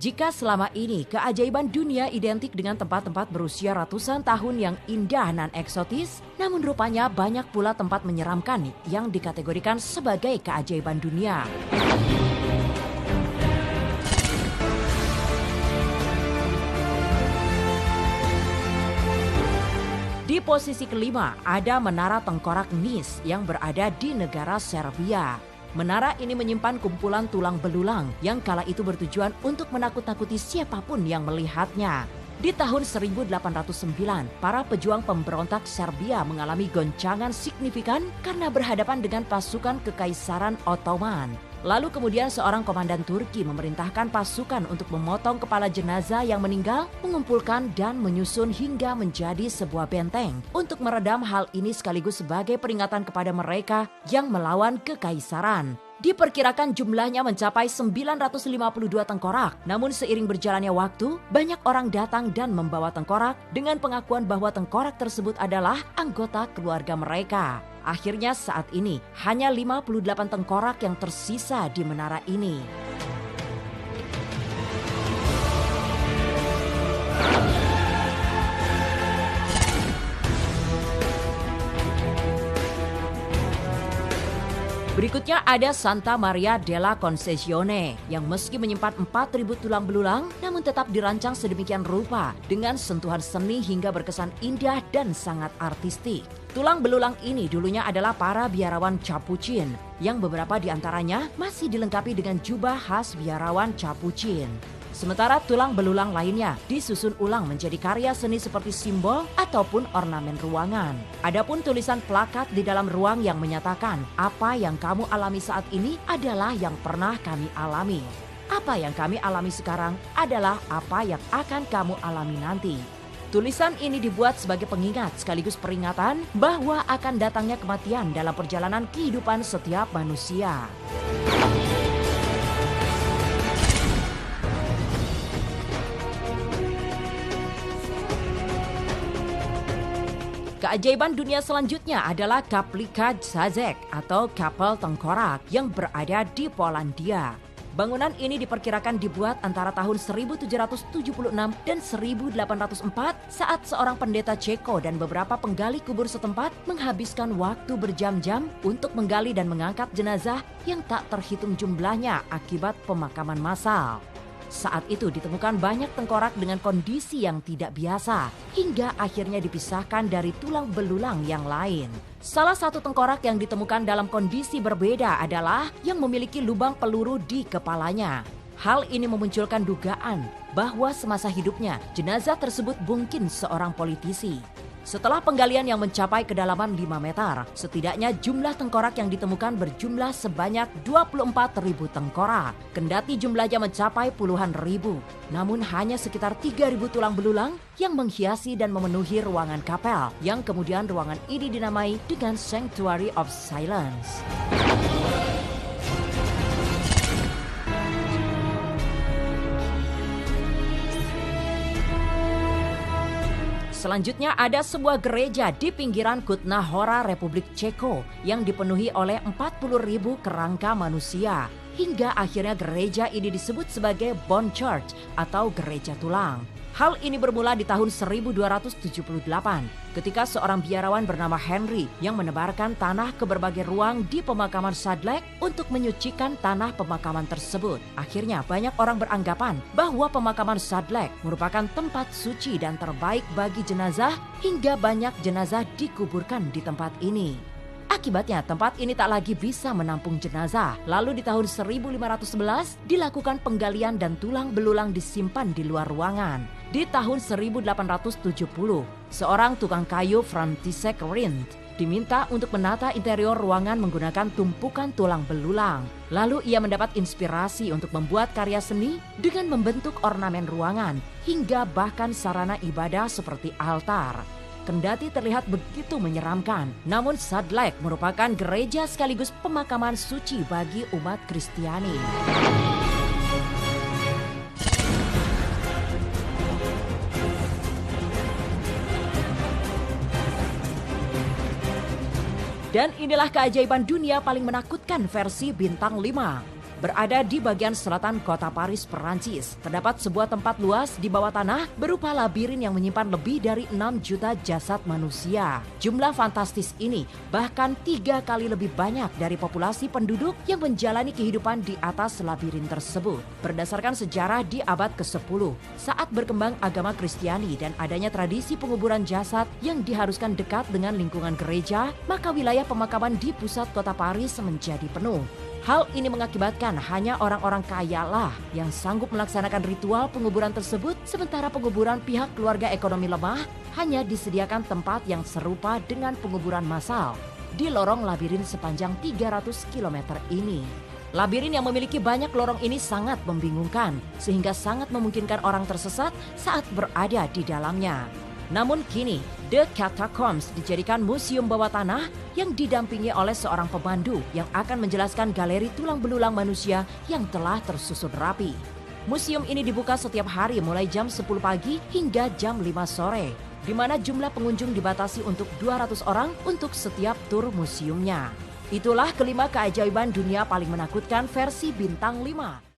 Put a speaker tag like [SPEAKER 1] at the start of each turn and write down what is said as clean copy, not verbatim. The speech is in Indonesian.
[SPEAKER 1] Jika selama ini keajaiban dunia identik dengan tempat-tempat berusia ratusan tahun yang indah dan eksotis, namun rupanya banyak pula tempat menyeramkan yang dikategorikan sebagai keajaiban dunia. Di posisi kelima ada Menara Tengkorak Nis yang berada di negara Serbia. Menara ini menyimpan kumpulan tulang belulang yang kala itu bertujuan untuk menakut-nakuti siapapun yang melihatnya. Di tahun 1809, para pejuang pemberontak Serbia mengalami goncangan signifikan karena berhadapan dengan pasukan Kekaisaran Ottoman. Lalu kemudian seorang komandan Turki memerintahkan pasukan untuk memotong kepala jenazah yang meninggal, mengumpulkan dan menyusun hingga menjadi sebuah benteng untuk meredam hal ini sekaligus sebagai peringatan kepada mereka yang melawan kekaisaran. Diperkirakan jumlahnya mencapai 952 tengkorak. Namun seiring berjalannya waktu, banyak orang datang dan membawa tengkorak dengan pengakuan bahwa tengkorak tersebut adalah anggota keluarga mereka. Akhirnya saat ini hanya 58 tengkorak yang tersisa di menara ini. Berikutnya ada Santa Maria della Concesione yang meski menyimpan 4.000 tulang belulang namun tetap dirancang sedemikian rupa dengan sentuhan seni hingga berkesan indah dan sangat artistik. Tulang belulang ini dulunya adalah para biarawan Capuchin yang beberapa diantaranya masih dilengkapi dengan jubah khas biarawan Capuchin. Sementara tulang belulang lainnya disusun ulang menjadi karya seni seperti simbol ataupun ornamen ruangan. Adapun tulisan plakat di dalam ruang yang menyatakan apa yang kamu alami saat ini adalah yang pernah kami alami. Apa yang kami alami sekarang adalah apa yang akan kamu alami nanti. Tulisan ini dibuat sebagai pengingat sekaligus peringatan bahwa akan datangnya kematian dalam perjalanan kehidupan setiap manusia. Keajaiban dunia selanjutnya adalah Kaplica Zazek atau Kapel Tengkorak yang berada di Polandia. Bangunan ini diperkirakan dibuat antara tahun 1776 dan 1804 saat seorang pendeta Ceko dan beberapa penggali kubur setempat menghabiskan waktu berjam-jam untuk menggali dan mengangkat jenazah yang tak terhitung jumlahnya akibat pemakaman massal. Saat itu ditemukan banyak tengkorak dengan kondisi yang tidak biasa, hingga akhirnya dipisahkan dari tulang belulang yang lain. Salah satu tengkorak yang ditemukan dalam kondisi berbeda adalah yang memiliki lubang peluru di kepalanya. Hal ini memunculkan dugaan bahwa semasa hidupnya jenazah tersebut mungkin seorang politisi. Setelah penggalian yang mencapai kedalaman 5 meter, setidaknya jumlah tengkorak yang ditemukan berjumlah sebanyak 24.000 tengkorak. Kendati jumlahnya mencapai puluhan ribu, namun hanya sekitar 3.000 tulang belulang yang menghiasi dan memenuhi ruangan kapel, yang kemudian ruangan ini dinamai dengan Sanctuary of Silence. Selanjutnya ada sebuah gereja di pinggiran Kutna Hora, Republik Ceko yang dipenuhi oleh 40.000 kerangka manusia. Hingga akhirnya gereja ini disebut sebagai Bone Church atau gereja tulang. Hal ini bermula di tahun 1278 ketika seorang biarawan bernama Henry yang menebarkan tanah ke berbagai ruang di pemakaman Sadlek untuk menyucikan tanah pemakaman tersebut. Akhirnya banyak orang beranggapan bahwa pemakaman Sadlek merupakan tempat suci dan terbaik bagi jenazah hingga banyak jenazah dikuburkan di tempat ini. Akibatnya tempat ini tak lagi bisa menampung jenazah. Lalu di tahun 1511 dilakukan penggalian dan tulang belulang disimpan di luar ruangan. Di tahun 1870, seorang tukang kayu František Rindt diminta untuk menata interior ruangan menggunakan tumpukan tulang belulang. Lalu ia mendapat inspirasi untuk membuat karya seni dengan membentuk ornamen ruangan hingga bahkan sarana ibadah seperti altar. Kendati terlihat begitu menyeramkan, namun Sadlek merupakan gereja sekaligus pemakaman suci bagi umat Kristiani. Dan inilah keajaiban dunia paling menakutkan versi bintang 5. Berada di bagian selatan kota Paris, Perancis, terdapat sebuah tempat luas di bawah tanah berupa labirin yang menyimpan lebih dari 6 juta jasad manusia. Jumlah fantastis ini bahkan 3 kali lebih banyak dari populasi penduduk yang menjalani kehidupan di atas labirin tersebut. Berdasarkan sejarah di abad ke-10, saat berkembang agama Kristiani dan adanya tradisi penguburan jasad yang diharuskan dekat dengan lingkungan gereja, maka wilayah pemakaman di pusat kota Paris menjadi penuh. Hal ini mengakibatkan hanya orang-orang kaya lah yang sanggup melaksanakan ritual penguburan tersebut, sementara penguburan pihak keluarga ekonomi lemah hanya disediakan tempat yang serupa dengan penguburan massal di lorong labirin sepanjang 300 km ini. Labirin yang memiliki banyak lorong ini sangat membingungkan, sehingga sangat memungkinkan orang tersesat saat berada di dalamnya. Namun kini, The Catacombs dijadikan museum bawah tanah yang didampingi oleh seorang pemandu yang akan menjelaskan galeri tulang belulang manusia yang telah tersusun rapi. Museum ini dibuka setiap hari mulai jam 10 pagi hingga jam 5 sore, di mana jumlah pengunjung dibatasi untuk 200 orang untuk setiap tur museumnya. Itulah kelima keajaiban dunia paling menakutkan versi bintang 5.